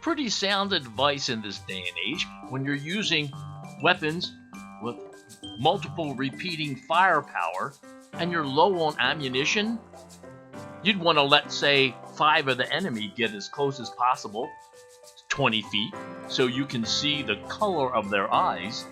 Pretty sound advice in this day and age when you're using weapons with multiple repeating firepower and you're low on ammunition. You'd want to let, say, 5 of the enemy get as close as possible, 20 feet, so you can see the color of their eyes,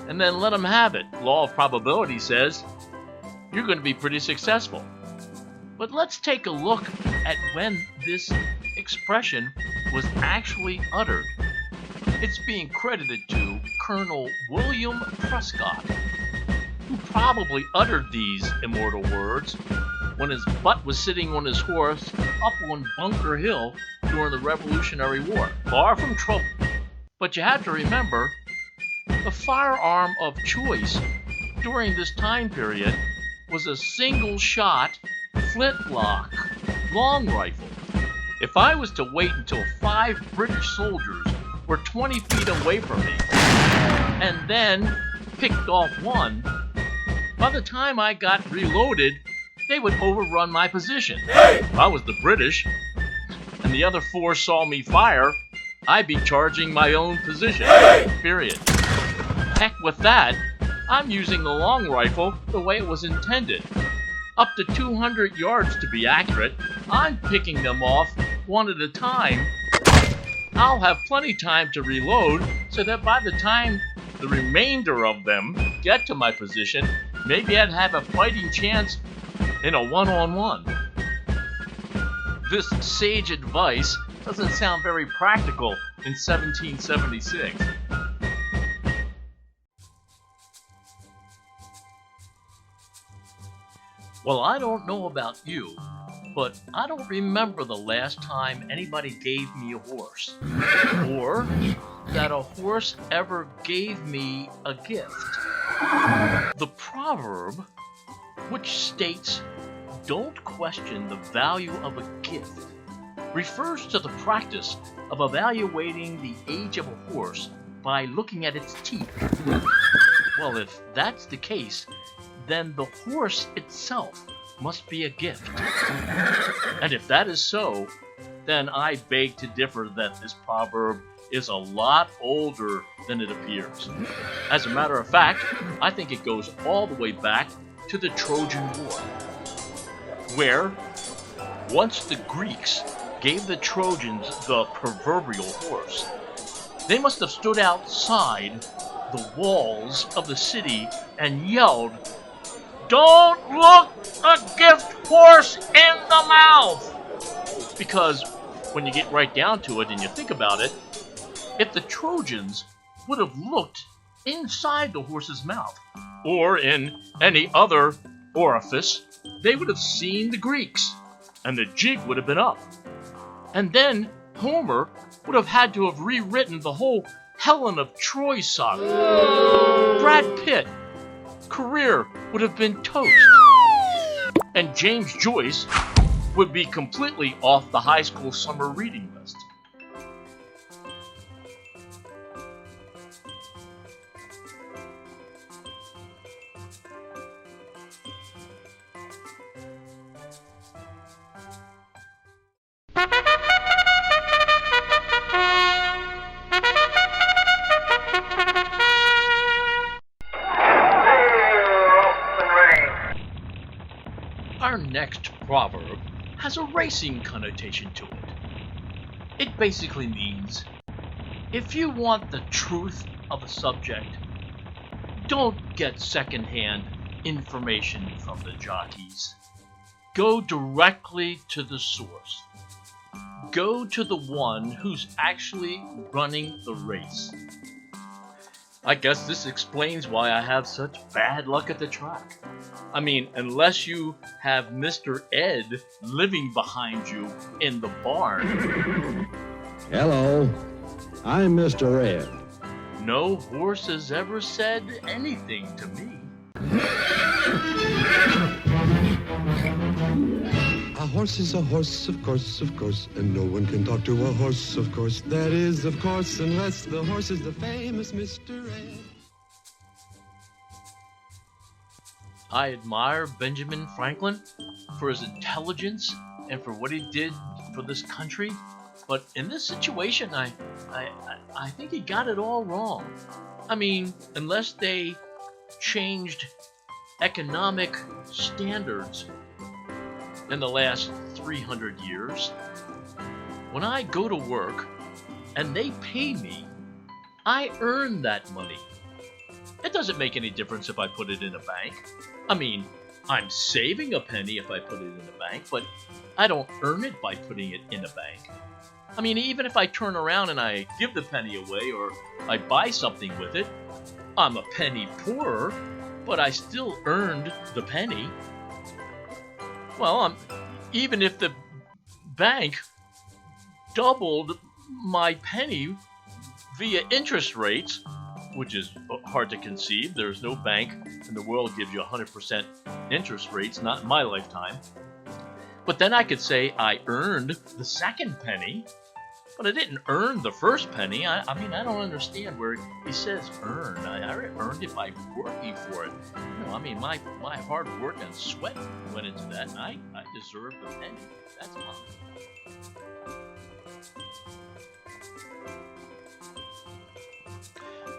and then let them have it. Law of probability says you're going to be pretty successful. But let's take a look at when this expression was actually uttered. It's being credited to Colonel William Prescott, who probably uttered these immortal words when his butt was sitting on his horse up on Bunker Hill during the Revolutionary War. Far from trouble. But you have to remember, the firearm of choice during this time period was a single-shot flintlock long rifle. If I was to wait until 5 British soldiers were 20 feet away from me and then picked off one, by the time I got reloaded, they would overrun my position. If I was the British and the other 4 saw me fire, I'd be charging my own position. Period. Heck with that, I'm using the long rifle the way it was intended. Up to 200 yards to be accurate. I'm picking them off one at a time. I'll have plenty time to reload so that by the time the remainder of them get to my position, maybe I'd have a fighting chance in a one-on-one. This sage advice doesn't sound very practical in 1776. Well, I don't know about you, but I don't remember the last time anybody gave me a horse, or that a horse ever gave me a gift. The proverb, which states, "Don't question the value of a gift," refers to the practice of evaluating the age of a horse by looking at its teeth. Well, if that's the case, then the horse itself must be a gift. And if that is so, then I beg to differ that this proverb is a lot older than it appears. As a matter of fact, I think it goes all the way back to the Trojan War, where once the Greeks gave the Trojans the proverbial horse, they must have stood outside the walls of the city and yelled, "Don't look a gift horse in the mouth!" Because when you get right down to it and you think about it, if the Trojans would have looked inside the horse's mouth, or in any other orifice, they would have seen the Greeks, and the jig would have been up. And then Homer would have had to have rewritten the whole Helen of Troy saga. Brad Pitt career would have been toast. And James Joyce would be completely off the high school summer reading list. Our next proverb has a racing connotation to it. It basically means, if you want the truth of a subject, don't get secondhand information from the jockeys. Go directly to the source. Go to the one who's actually running the race. I guess this explains why I have such bad luck at the track. I mean, unless you have Mr. Ed living behind you in the barn. Hello, I'm Mr. Ed. No horse has ever said anything to me. A horse is a horse, of course, and no one can talk to a horse, of course. That is, of course, unless the horse is the famous Mr. Ed. I admire Benjamin Franklin for his intelligence and for what he did for this country, but in this situation, I think he got it all wrong. I mean, unless they changed economic standards in the last 300 years, when I go to work and they pay me, I earn that money. It doesn't make any difference if I put it in a bank. I mean, I'm saving a penny if I put it in a bank, but I don't earn it by putting it in a bank. I mean, even if I turn around and I give the penny away or I buy something with it, I'm a penny poorer, but I still earned the penny. Well, even if the bank doubled my penny via interest rates, which is hard to conceive. There's no bank in the world gives you 100% interest rates, not in my lifetime. But then I could say I earned the second penny, but I didn't earn the first penny. I mean, I don't understand where he says earn. I earned it by working for it. I mean, my hard work and sweat went into that, and I deserve the penny. That's mine.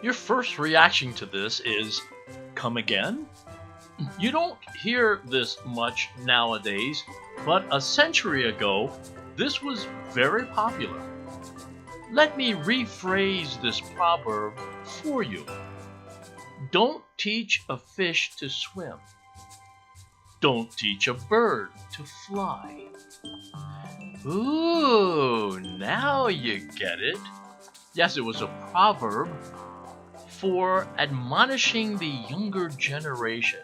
Your first reaction to this is, come again? You don't hear this much nowadays, but a century ago, this was very popular. Let me rephrase this proverb for you. Don't teach a fish to swim. Don't teach a bird to fly. Ooh, now you get it. Yes, it was a proverb for admonishing the younger generation,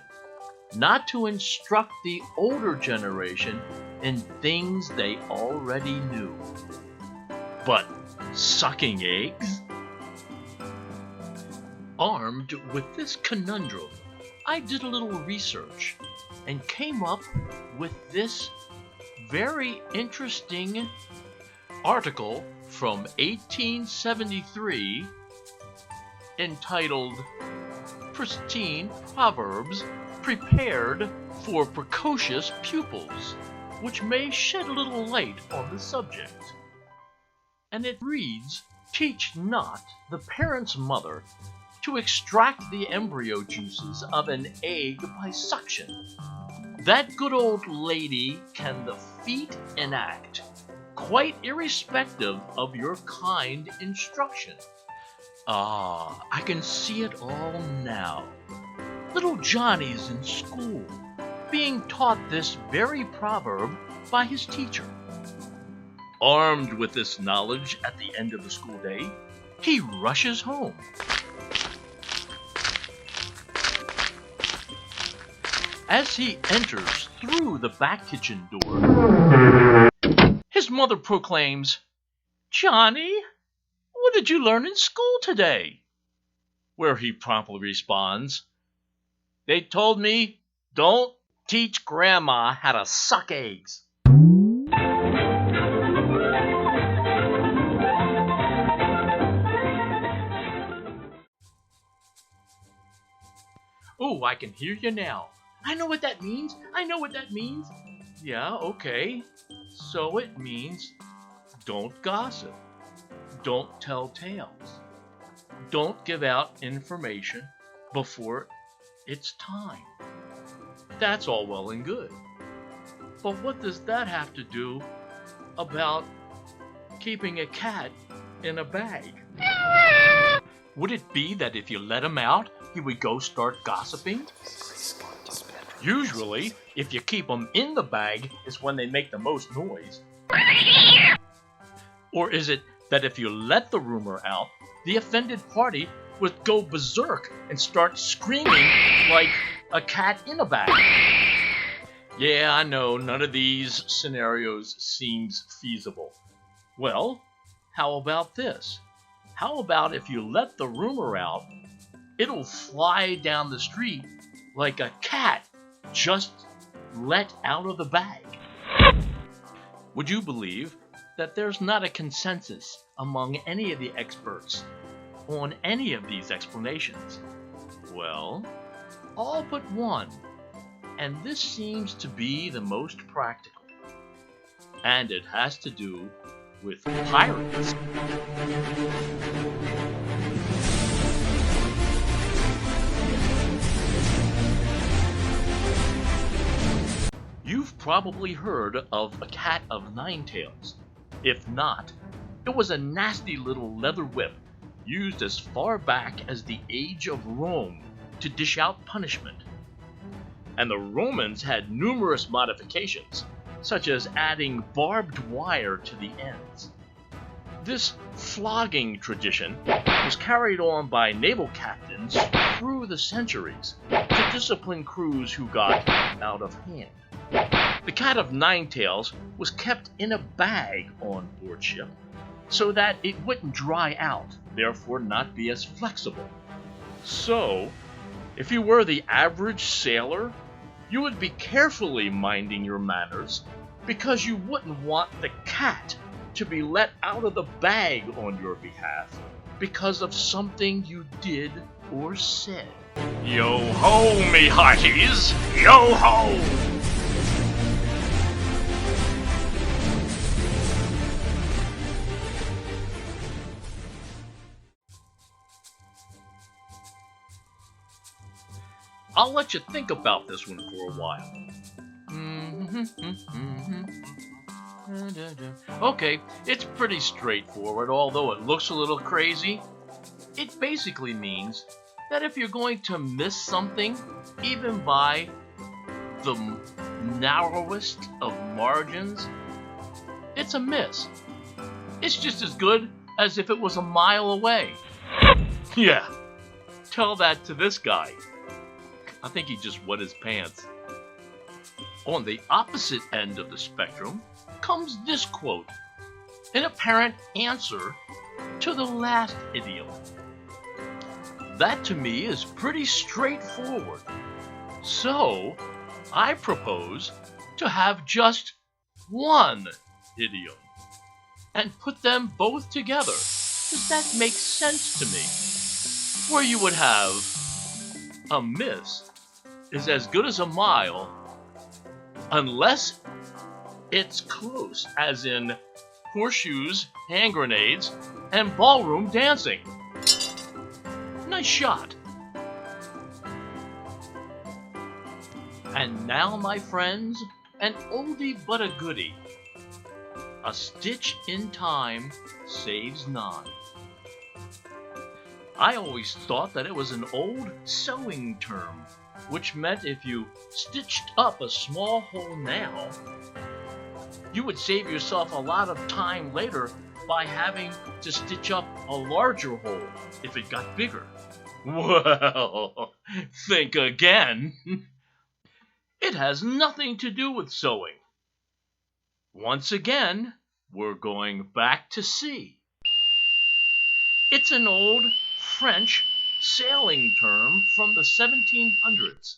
not to instruct the older generation in things they already knew. But sucking eggs? Armed with this conundrum, I did a little research and came up with this very interesting article from 1873 entitled Pristine Proverbs Prepared for Precocious Pupils, which may shed a little light on the subject. And it reads, teach not the parent's mother to extract the embryo juices of an egg by suction. That good old lady can the feat enact, quite irrespective of your kind instruction. Ah, I can see it all now. Little Johnny's in school, being taught this very proverb by his teacher. Armed with this knowledge at the end of the school day, he rushes home. As he enters through the back kitchen door, his mother proclaims, "Johnny, what did you learn in school today?" Where he promptly responds, "They told me don't teach Grandma how to suck eggs." Oh, I can hear you now. I know what that means. Yeah, okay. So it means don't gossip. Don't tell tales. Don't give out information before it's time. That's all well and good. But what does that have to do about keeping a cat in a bag? Would it be that if you let him out, he would go start gossiping? Usually, if you keep them in the bag is when they make the most noise. Or is it that if you let the rumor out, the offended party would go berserk and start screaming like a cat in a bag? Yeah, I know, none of these scenarios seems feasible. Well, how about this? How about if you let the rumor out, it'll fly down the street like a cat just let out of the bag? Would you believe that there's not a consensus among any of the experts on any of these explanations? Well, all but one, and this seems to be the most practical, and it has to do with pirates. You've probably heard of a cat of nine tails. If not, it was a nasty little leather whip used as far back as the age of Rome to dish out punishment. And the Romans had numerous modifications, such as adding barbed wire to the ends. This flogging tradition was carried on by naval captains through the centuries to discipline crews who got out of hand. The cat of nine tails was kept in a bag on board ship so that it wouldn't dry out, therefore not be as flexible. So, if you were the average sailor, you would be carefully minding your manners because you wouldn't want the cat to be let out of the bag on your behalf because of something you did or said. Yo ho, me hearties! Yo ho! I'll let you think about this one for a while. Okay, it's pretty straightforward, although it looks a little crazy. It basically means that if you're going to miss something, even by the narrowest of margins, it's a miss. It's just as good as if it was a mile away. Yeah, tell that to this guy. I think he just wet his pants. On the opposite end of the spectrum comes this quote, an apparent answer to the last idiom. That to me is pretty straightforward. So, I propose to have just one idiom and put them both together. Does that make sense to me? Where you would have a miss is as good as a mile unless it's close, as in horseshoes, hand grenades, and ballroom dancing. Nice shot. And now, my friends, an oldie but a goodie. A stitch in time saves nine. I always thought that it was an old sewing term, which meant if you stitched up a small hole now, you would save yourself a lot of time later by having to stitch up a larger hole if it got bigger. Well, think again. It has nothing to do with sewing. Once again, we're going back to sea. It's an old French sailing term from the 1700s.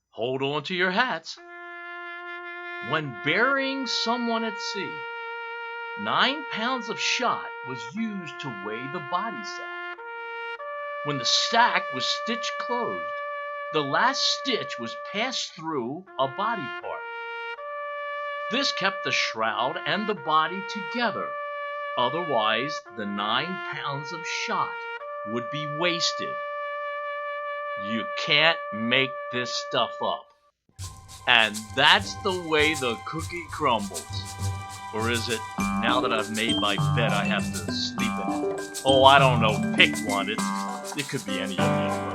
Hold on to your hats. When burying someone at sea, 9 pounds of shot was used to weigh the body sack. When the sack was stitched closed, the last stitch was passed through a body part. This kept the shroud and the body together. Otherwise, the 9 pounds of shot would be wasted. You can't make this stuff up. And that's the way the cookie crumbles. Or is it, now that I've made my bed, I have to sleep in it? Oh, I don't know. Pick one. It could be any of them.